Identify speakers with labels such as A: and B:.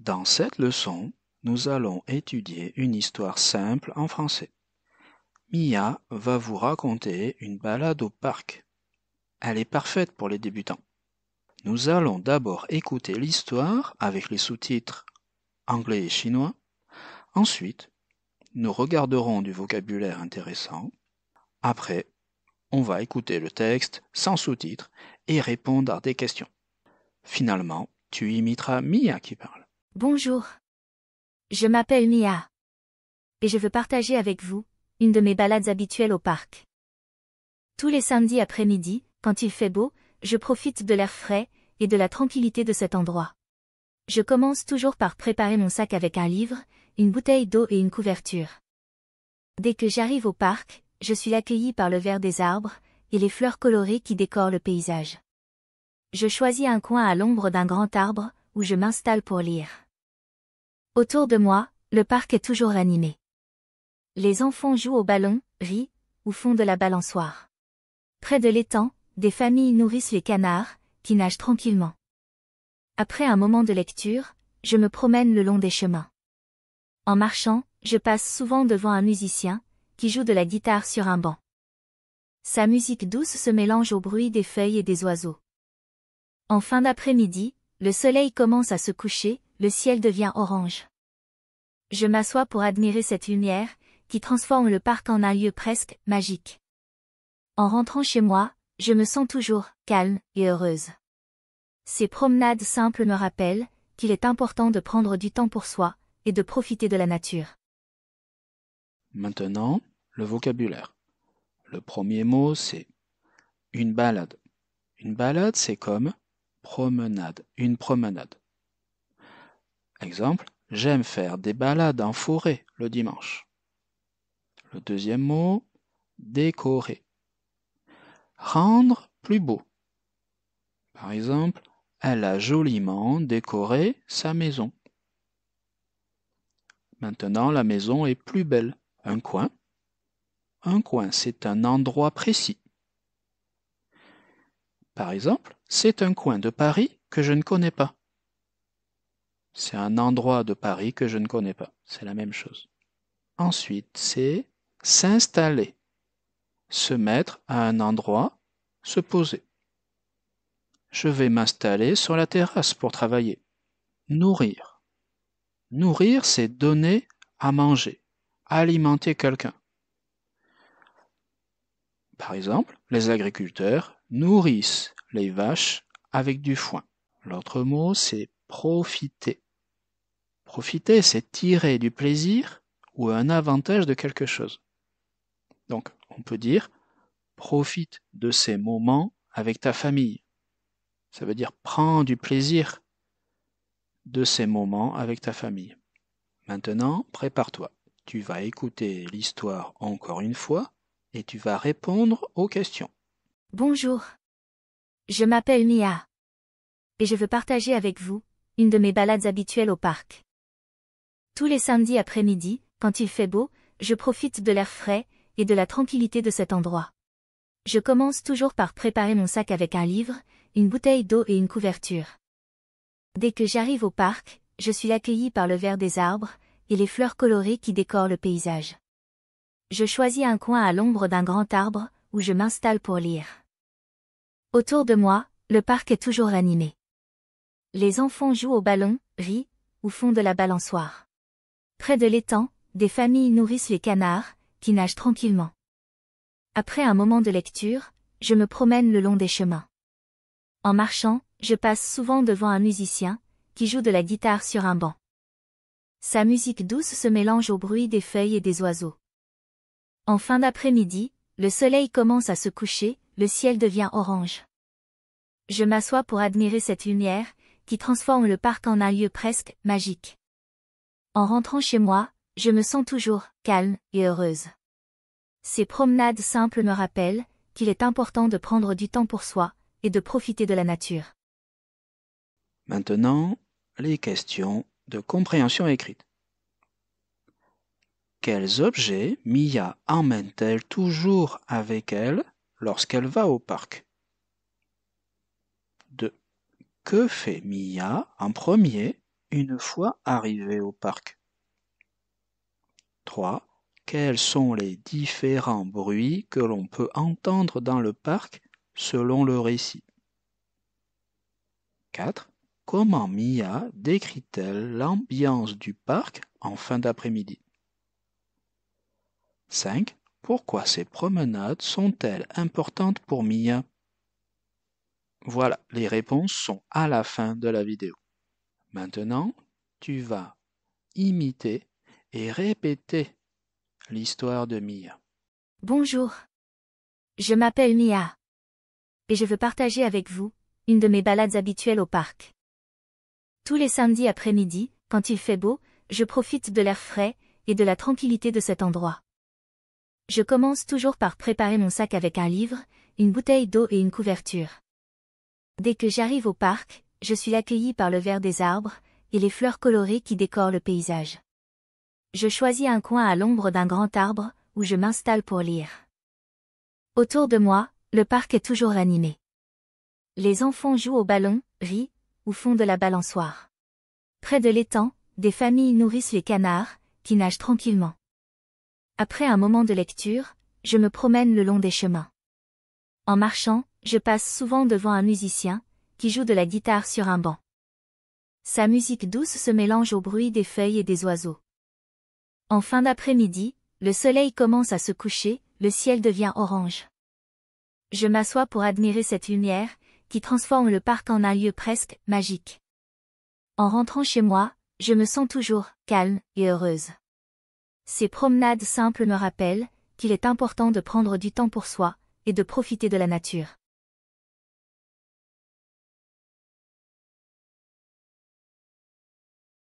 A: Dans cette leçon, nous allons étudier une histoire simple en français. Mia va vous raconter une balade au parc. Elle est parfaite pour les débutants. Nous allons d'abord écouter l'histoire avec les sous-titres anglais et chinois. Ensuite, nous regarderons du vocabulaire intéressant. Après, on va écouter le texte sans sous-titres et répondre à des questions. Finalement, tu imiteras Mia qui parle.
B: Bonjour. Je m'appelle Mia. Et je veux partager avec vous une de mes balades habituelles au parc. Tous les samedis après-midi, quand il fait beau, je profite de l'air frais et de la tranquillité de cet endroit. Je commence toujours par préparer mon sac avec un livre, une bouteille d'eau et une couverture. Dès que j'arrive au parc, je suis accueillie par le vert des arbres et les fleurs colorées qui décorent le paysage. Je choisis un coin à l'ombre d'un grand arbre où je m'installe pour lire. Autour de moi, le parc est toujours animé. Les enfants jouent au ballon, rient, ou font de la balançoire. Près de l'étang, des familles nourrissent les canards, qui nagent tranquillement. Après un moment de lecture, je me promène le long des chemins. En marchant, je passe souvent devant un musicien, qui joue de la guitare sur un banc. Sa musique douce se mélange au bruit des feuilles et des oiseaux. En fin d'après-midi, le soleil commence à se coucher, le ciel devient orange. Je m'assois pour admirer cette lumière, qui transforme le parc en un lieu presque magique. En rentrant chez moi, je me sens toujours calme et heureuse. Ces promenades simples me rappellent qu'il est important de prendre du temps pour soi et de profiter de la nature.
A: Maintenant, le vocabulaire. Le premier mot, c'est une balade. Une balade, c'est comme promenade, une promenade. Exemple, j'aime faire des balades en forêt le dimanche. Le deuxième mot, décorer. Rendre plus beau. Par exemple, elle a joliment décoré sa maison. Maintenant, la maison est plus belle. Un coin. Un coin, c'est un endroit précis. Par exemple, c'est un coin de Paris que je ne connais pas. C'est un endroit de Paris que je ne connais pas. C'est la même chose. Ensuite, c'est s'installer. Se mettre à un endroit, se poser. Je vais m'installer sur la terrasse pour travailler. Nourrir. Nourrir, c'est donner à manger, alimenter quelqu'un. Par exemple, les agriculteurs nourrissent les vaches avec du foin. L'autre mot, c'est profiter. Profiter, c'est tirer du plaisir ou un avantage de quelque chose. Donc, on peut dire, profite de ces moments avec ta famille. Ça veut dire, prends du plaisir de ces moments avec ta famille. Maintenant, prépare-toi. Tu vas écouter l'histoire encore une fois et tu vas répondre aux questions.
B: Bonjour. Je m'appelle Mia. Et je veux partager avec vous une de mes balades habituelles au parc. Tous les samedis après-midi, quand il fait beau, je profite de l'air frais et de la tranquillité de cet endroit. Je commence toujours par préparer mon sac avec un livre, une bouteille d'eau et une couverture. Dès que j'arrive au parc, je suis accueillie par le vert des arbres et les fleurs colorées qui décorent le paysage. Je choisis un coin à l'ombre d'un grand arbre où je m'installe pour lire. Autour de moi, le parc est toujours animé. Les enfants jouent au ballon, rient, ou font de la balançoire. Près de l'étang, des familles nourrissent les canards, qui nagent tranquillement. Après un moment de lecture, je me promène le long des chemins. En marchant, je passe souvent devant un musicien, qui joue de la guitare sur un banc. Sa musique douce se mélange au bruit des feuilles et des oiseaux. En fin d'après-midi, le soleil commence à se coucher, le ciel devient orange. Je m'assois pour admirer cette lumière, qui transforme le parc en un lieu presque magique. En rentrant chez moi, je me sens toujours calme et heureuse. Ces promenades simples me rappellent qu'il est important de prendre du temps pour soi et de profiter de la nature.
A: Maintenant, les questions de compréhension écrite. Quels objets Mia emmène-t-elle toujours avec elle lorsqu'elle va au parc? 2. Que fait Mia en premier une fois arrivé au parc? 3. Quels sont les différents bruits que l'on peut entendre dans le parc selon le récit? 4. Comment Mia décrit-elle l'ambiance du parc en fin d'après-midi? 5. Pourquoi ces promenades sont-elles importantes pour Mia? Voilà, les réponses sont à la fin de la vidéo. Maintenant, tu vas imiter et répéter l'histoire de Mia.
B: Bonjour. Je m'appelle Mia. Et je veux partager avec vous une de mes balades habituelles au parc. Tous les samedis après-midi, quand il fait beau, je profite de l'air frais et de la tranquillité de cet endroit. Je commence toujours par préparer mon sac avec un livre, une bouteille d'eau et une couverture. Dès que j'arrive au parc, je suis accueillie par le vert des arbres et les fleurs colorées qui décorent le paysage. Je choisis un coin à l'ombre d'un grand arbre où je m'installe pour lire. Autour de moi, le parc est toujours animé. Les enfants jouent au ballon, rient, ou font de la balançoire. Près de l'étang, des familles nourrissent les canards, qui nagent tranquillement. Après un moment de lecture, je me promène le long des chemins. En marchant, je passe souvent devant un musicien, qui joue de la guitare sur un banc. Sa musique douce se mélange au bruit des feuilles et des oiseaux. En fin d'après-midi, le soleil commence à se coucher, le ciel devient orange. Je m'assois pour admirer cette lumière, qui transforme le parc en un lieu presque magique. En rentrant chez moi, je me sens toujours calme et heureuse. Ces promenades simples me rappellent qu'il est important de prendre du temps pour soi et de profiter de la nature.